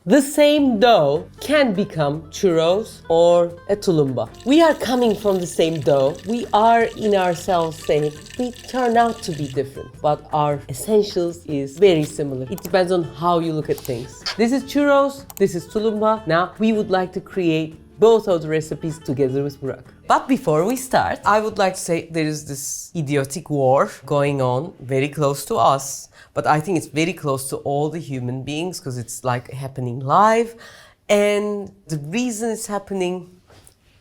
The same dough can become churros or a tulumba. We are coming from the same dough. We are in ourselves saying we turn out to be different, but our essentials is very similar. It depends on how you look at things. This is churros, this is tulumba. Now we would like to create both of the recipes together with Burak. But before we start, I would like to say there is this idiotic war going on very close to us. But I think it's very close to all the human beings because it's like happening live. And the reason it's happening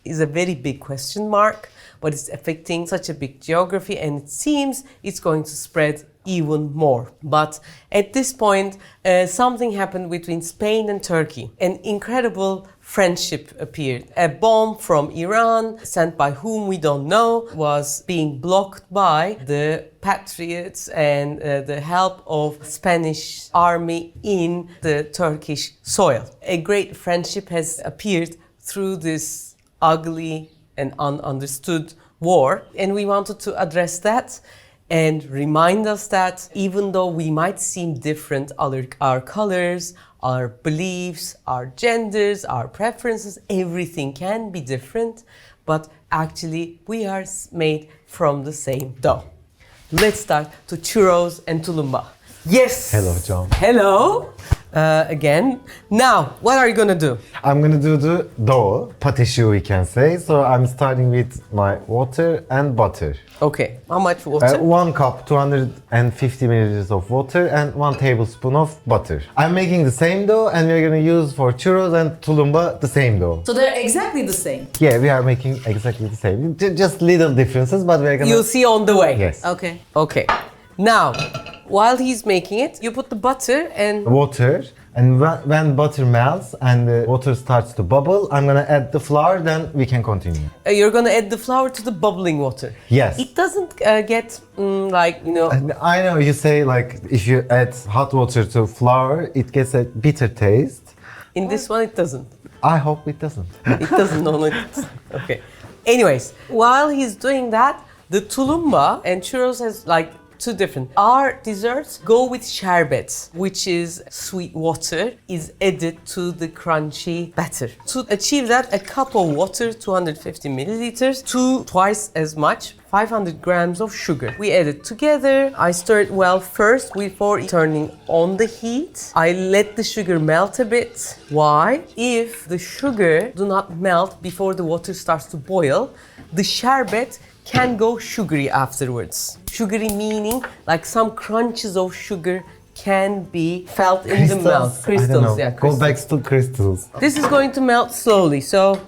is a very big question mark, but it's affecting such a big geography and it seems it's going to spread even more. But at this point, something happened between Spain and Turkey. An incredible friendship appeared. A bomb from Iran, sent by whom we don't know, was being blocked by the patriots and the help of Spanish army in the Turkish soil. A great friendship has appeared through this ugly and ununderstood war, and we wanted to address that and remind us that even though we might seem different, our colors, our beliefs, our genders, our preferences, everything can be different, but actually we are made from the same dough. Let's start to churros and tulumba. Yes! Hello, John. Hello! Again. Now, what are you gonna do? I'm gonna do the dough, patishu we can say. So I'm starting with my water and butter. Okay, how much water? 1 cup, 250 milliliters of water and 1 tablespoon of butter. I'm making the same dough and we're gonna use for churros and tulumba the same dough. So they're exactly the same? Yeah, we are making exactly the same. Just little differences, but we're gonna... You'll see on the way. Yes. Okay. Okay. Now, while he's making it, you put the butter and... Water, and when butter melts and the water starts to bubble, I'm gonna add the flour, then we can continue. You're gonna add the flour to the bubbling water. Yes. It doesn't get like, you know... And I know you say like if you add hot water to flour, it gets a bitter taste. In this one, it doesn't. I hope it doesn't. It doesn't know it. Okay. Anyways, while he's doing that, the tulumba and churros has like two different. Our desserts go with şerbet, which is sweet water, is added to the crunchy batter. To achieve that, a cup of water, 250 milliliters, twice as much, 500 grams of sugar. We add it together. I stir it well first before turning on the heat. I let the sugar melt a bit. Why? If the sugar do not melt before the water starts to boil, the şerbet can go sugary afterwards. Sugary meaning like some crunches of sugar can be felt in the mouth. Crystals, I don't know. Yeah, Go crystals. back to crystals. This is going to melt slowly, so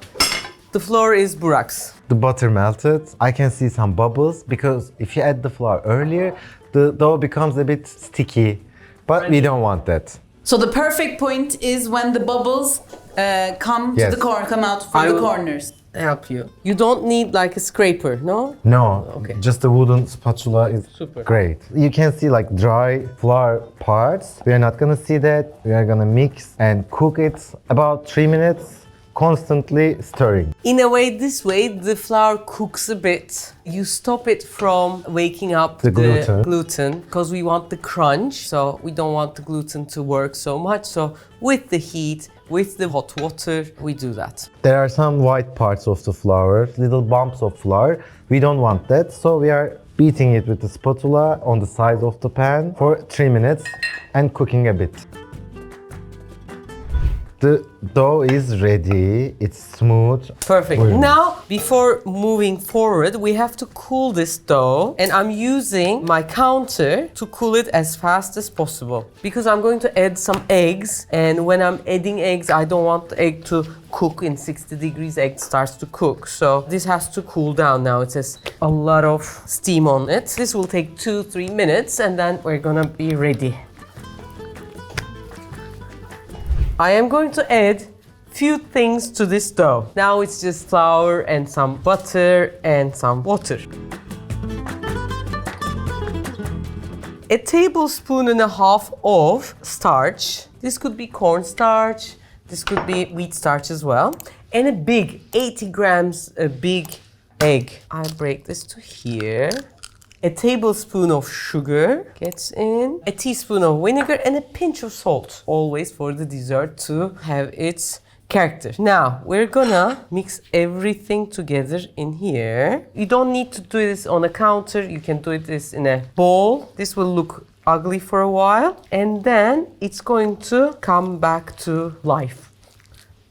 the flour is Burak's. The butter melted. I can see some bubbles because if you add the flour earlier, the dough becomes a bit sticky, but we don't want that. So the perfect point is when the bubbles come Yes. to the come out from the corners. Help you. You don't need like a scraper, no? No, Okay. just the wooden spatula is Super. great. You can see like dry flour parts. We are not gonna see that. We are gonna mix and cook it about 3 minutes, constantly stirring. In a way, this way, the flour cooks a bit. You stop it from waking up The gluten. because we want the crunch. So we don't want the gluten to work so much. So with the heat, with the hot water, we do that. There are some white parts of the flour, little bumps of flour. We don't want that, so we are beating it with the spatula on the sides of the pan for 3 minutes and cooking a bit. The dough is ready, it's smooth. Perfect. Brilliant. Now, before moving forward, we have to cool this dough, and I'm using my counter to cool it as fast as possible because I'm going to add some eggs, and when I'm adding eggs, I don't want the egg to cook in 60 degrees. Egg starts to cook, so this has to cool down now. It has a lot of steam on it. This will take 2-3 minutes, and then we're gonna be ready. I am going to add few things to this dough. Now it's just flour and some butter and some water. A tablespoon and a half of starch. This could be cornstarch, this could be wheat starch as well. And a big 80 grams, a big egg. I break this to here. A tablespoon of sugar gets in, a teaspoon of vinegar, and a pinch of salt. Always for the dessert to have its character. Now, we're gonna mix everything together in here. You don't need to do this on a counter. You can do this in a bowl. This will look ugly for a while, and then it's going to come back to life.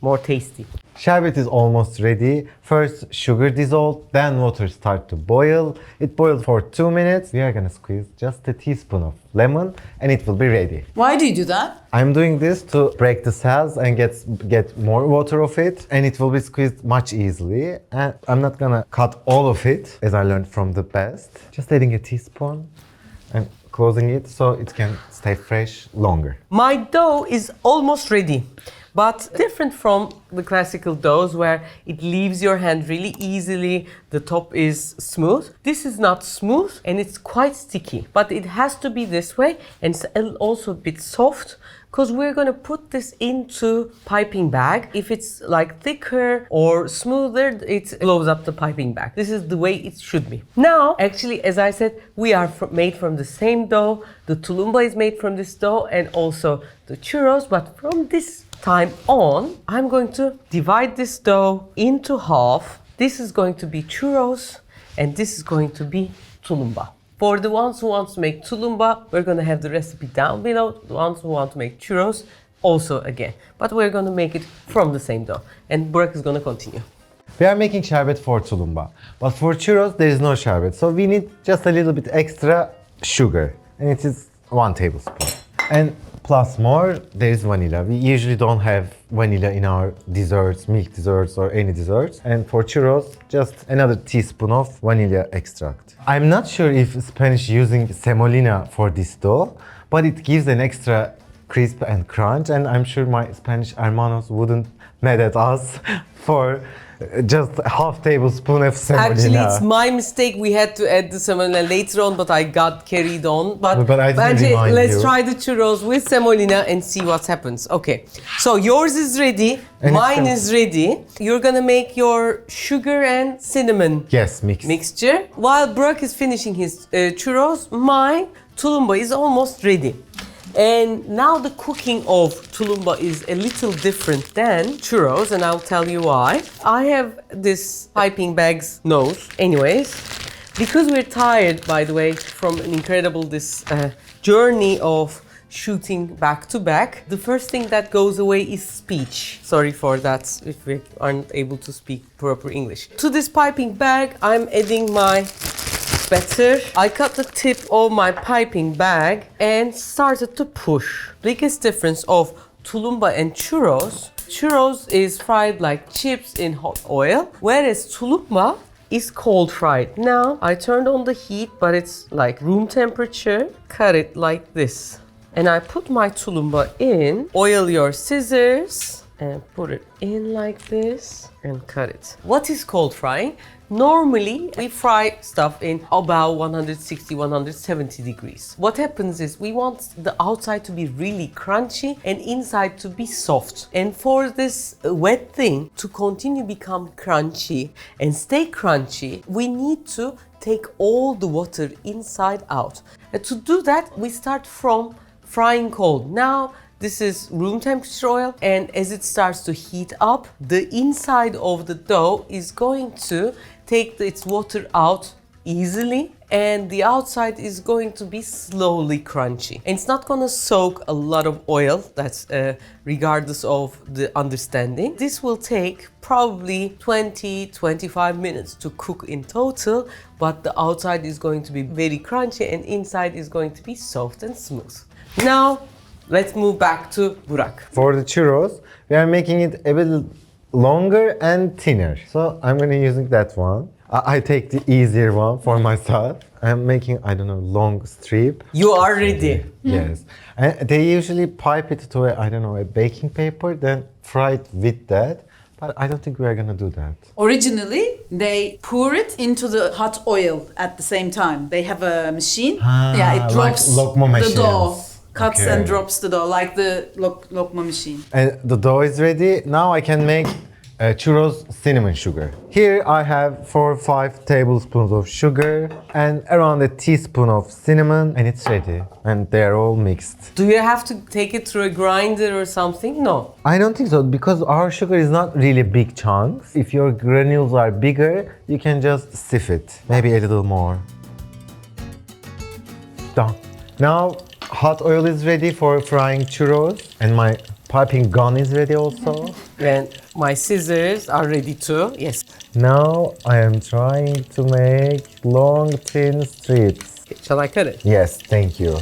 More tasty. Şerbet is almost ready. First sugar dissolved, then water start to boil. It boiled for 2 minutes. We are gonna squeeze just a teaspoon of lemon and it will be ready. Why do you do that? I'm doing this to break the cells and get more water of it, and it will be squeezed much easily. And I'm not gonna cut all of it as I learned from the best. Just adding a teaspoon and closing it so it can stay fresh longer. My dough is almost ready, but different from the classical doughs where it leaves your hand really easily, the top is smooth. This is not smooth and it's quite sticky, but it has to be this way, and it's also a bit soft because we're going to put this into piping bag. If it's like thicker or smoother, it blows up the piping bag. This is the way it should be. Now, actually, as I said, we are made from the same dough. The tulumba is made from this dough and also the churros, but from this time on, I'm going to divide this dough into half. This is going to be churros and this is going to be tulumba. For the ones who want to make tulumba, we're going to have the recipe down below. The ones who want to make churros, also again. But we're going to make it from the same dough. And Burak is going to continue. We are making şerbet for tulumba, but for churros there is no şerbet, so we need just a little bit extra sugar, and it is 1 tablespoon. And plus more, there is vanilla. We usually don't have vanilla in our desserts, milk desserts or any desserts. And for churros, just another teaspoon of vanilla extract. I'm not sure if Spanish using semolina for this dough, but it gives an extra crisp and crunch, and I'm sure my Spanish hermanos wouldn't mad at us for just a half tablespoon of semolina. Actually, it's my mistake. We had to add the semolina later on, but I got carried on. But I didn't Bence, remind let's you. try the churros with semolina and see what happens. Okay, so yours is ready, And mine it's is ready. You're gonna make your sugar and cinnamon Yes, mix. mixture. While Burak is finishing his churros, my tulumba is almost ready. And now the cooking of tulumba is a little different than churros, and I'll tell you why. I have this piping bag's nose. Anyways, because we're tired, by the way, from an incredible journey of shooting back to back, the first thing that goes away is speech. Sorry for that if we aren't able to speak proper English. To this piping bag, I'm adding my batter. I cut the tip of my piping bag and started to push. Biggest difference of tulumba and churros. Churros is fried like chips in hot oil, whereas tulumba is cold fried. Now I turned on the heat, but it's like room temperature. Cut it like this. And I put my tulumba in. Oil your scissors and put it in like this and cut it. What is cold frying? Normally, we fry stuff in about 160, 170 degrees. What happens is we want the outside to be really crunchy and inside to be soft. And for this wet thing to continue become crunchy and stay crunchy, we need to take all the water inside out. And to do that, we start from frying cold. Now, this is room temperature oil, and as it starts to heat up, the inside of the dough is going to take its water out easily, and the outside is going to be slowly crunchy. And it's not going to soak a lot of oil, that's regardless of the understanding. This will take probably 20-25 minutes to cook in total, but the outside is going to be very crunchy and inside is going to be soft and smooth. Now, let's move back to Burak. For the churros, we are making it a bit longer and thinner. So I'm gonna using that one. I take the easier one for myself. I'm making, I don't know, long strip. You are ready. Yes. And they usually pipe it to a baking paper, then fry it with that. But I don't think we are gonna do that. Originally, they pour it into the hot oil at the same time. They have a machine. It drops like lokma the machines. dough. Cuts Okay. and drops the dough like the lokma machine. And the dough is ready. Now I can make churros cinnamon sugar. Here I have 4 or 5 tablespoons of sugar and around a teaspoon of cinnamon, and it's ready. And they're all mixed. Do you have to take it through a grinder or something? No. I don't think so, because our sugar is not really big chunks. If your granules are bigger, you can just sieve it. Maybe a little more. Done. Now hot oil is ready for frying churros, and my piping gun is ready also. And my scissors are ready too. Yes. Now I am trying to make long thin strips. Shall I cut it? Yes, thank you.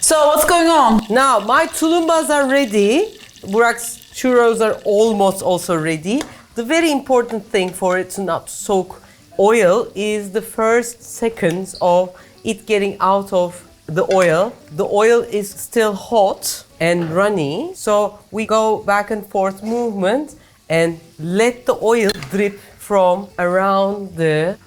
So what's going on? Now my tulumbas are ready. Burak's churros are almost also ready. The very important thing for it to not soak oil is the first seconds of it getting out of the oil. The oil is still hot and runny, so we go back and forth movement and let the oil drip from around the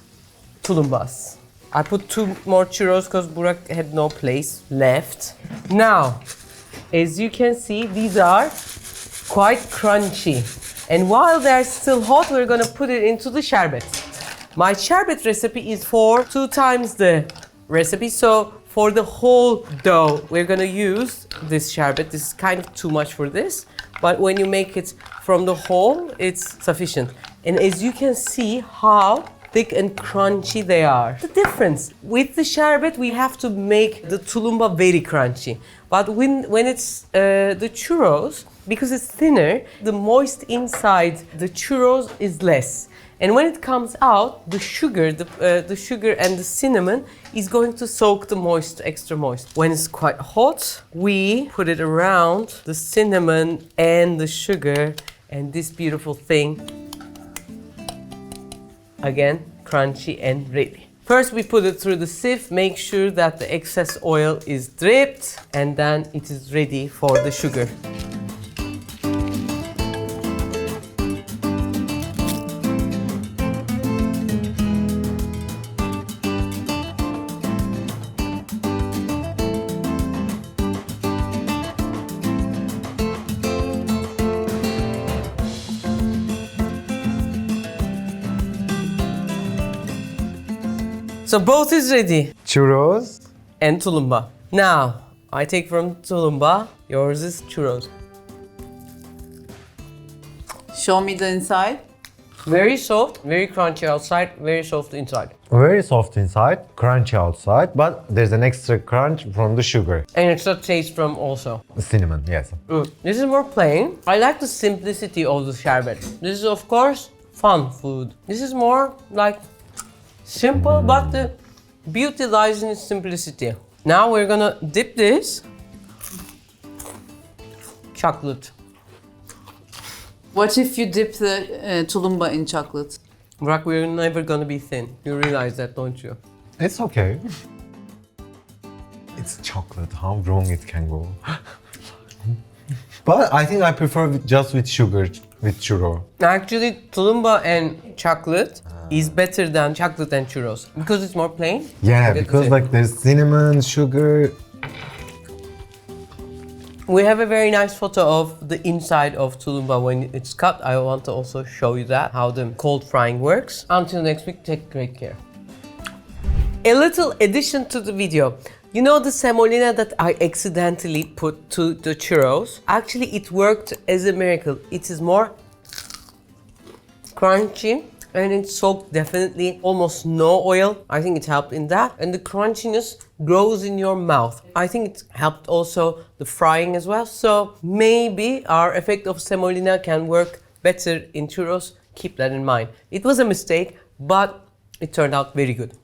tulumbas. I put 2 more churros because Burak had no place left. Now, as you can see, these are quite crunchy. And while they're still hot, we're gonna put it into the sherbet. My sherbet recipe is for 2 times the recipe. So for the whole dough, we're gonna use this sherbet. This is kind of too much for this, but when you make it from the whole, it's sufficient. And as you can see how thick and crunchy they are. The difference with the sherbet, we have to make the tulumba very crunchy. But when it's the churros, because it's thinner, the moist inside the churros is less. And when it comes out, the sugar and the cinnamon is going to soak the moist, extra moist. When it's quite hot, we put it around the cinnamon and the sugar, and this beautiful thing, again, crunchy and ready. First, we put it through the sieve, make sure that the excess oil is dripped, and then it is ready for the sugar. So both is ready. Churros. And tulumba. Now, I take from tulumba, yours is churros. Show me the inside. Very soft, very crunchy outside, very soft inside. Very soft inside, crunchy outside, but there's an extra crunch from the sugar. And extra taste from also. Cinnamon, yes. This is more plain. I like the simplicity of the sherbet. This is of course fun food. This is more like simple, but the beauty lies in its simplicity. Now we're gonna dip this chocolate. What if you dip the tulumba in chocolate? Burak, we're never gonna be thin. You realize that, don't you? It's okay. It's chocolate, how wrong it can go. But I think I prefer just with sugar, with churro. Actually, tulumba and chocolate is better than chocolate and churros because it's more plain. Yeah, because like there's cinnamon, sugar. We have a very nice photo of the inside of tulumba when it's cut. I want to also show you that, how the cold frying works. Until next week, take great care. A little addition to the video. You know the semolina that I accidentally put to the churros? Actually, it worked as a miracle. It is more crunchy and it soaked definitely almost no oil. I think it helped in that. And the crunchiness grows in your mouth. I think it helped also the frying as well. So maybe our effect of semolina can work better in churros. Keep that in mind. It was a mistake, but it turned out very good.